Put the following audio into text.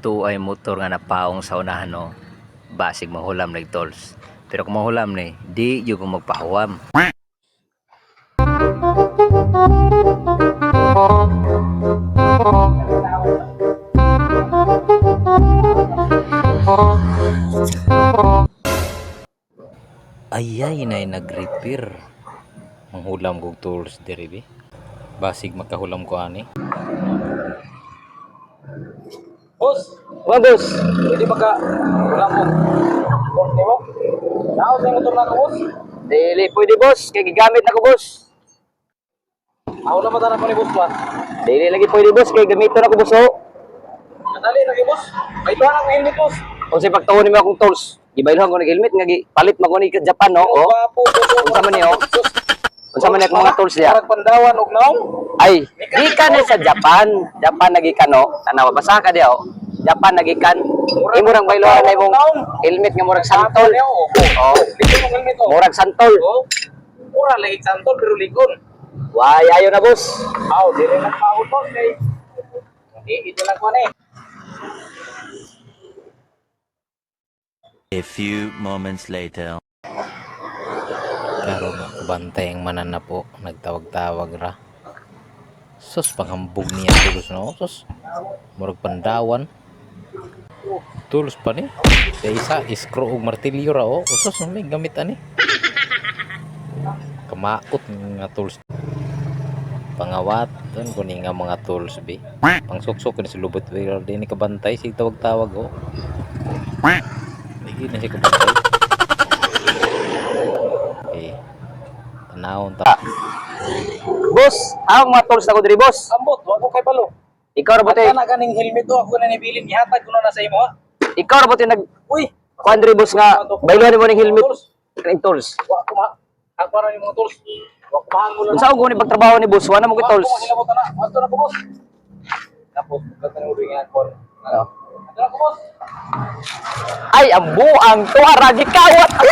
Ito ay motor nga napaong sa unahan no. Basig mahulam na tolls. Pero kung mahulam ni, di yung kung magpahuwam. Ayay na nag-repair. Manghulam kong tools diri be. Basig makahulam ko ani. Boss, boss, pwede baka wala mo. Boss mo? Daot na motor na ko, boss. Dili pwede boss, kay gigamit na ko boss. Ako na matara ko ni boss ba? Dili lagi pwede boss, kay gamito na ko boss ho. Nadali na kay boss. May tuwa na ko helmet, boss. Kung sa pagtuon nimo akong tools, gibaylohan ko ng helmet nga palit man ko ni Japan no. Oh. Unsa man niyo? Unsa man akong mga tools diya? Parang pandawan og naong. Ay, gikan ni sa Japan. Japan nagikan no. Tanawa basa ka diya oh. Japan nagikan. Imurang baylohan na imong helmet nga murag santol. Oh. Dito mo helmet oh. Murag santol. Oh. Mura lagi santol pero likon. Why ayo na boss. Aw, dire lang pa boss kay. Ito lang ko na eh. A few moments later. Karon bantay ang manan na po, nagtawag-tawag ra. Sus panghambog niya tulos no. Sus. Murag pandawan. Tulos pa ni. Kay isa screw ug martilyo ra oh. Sus may gamit ani. Kamaot nga tools. Pangawat ko ni nga mga tools be. Pangsuksok ni sulubot pero di ni kabantay sig tawag-tawag oh. Hindi na siya kabantay. Okay. Tanawon ta. Boss, ang mga tools na ko diri boss. Ambot, wa ko kay balo. Ikaw ra bote. Ana ganing helmet to ako na nibilin gihatag ko na sa imo ha. Ikaw ra bote nag Uy, kuandri boss nga baylohan mo ning helmet ning tools. wa ko ma. Ako ra ni mga tools. Wa ko mahangol na. Unsa ko ni pagtrabaho ni boss? Wala mo ko tools. Hilabot na. Ato na ko boss. Tapos gata ni uringan ko. Ato na ko boss. Ay, ang buang to ara gikawat ako.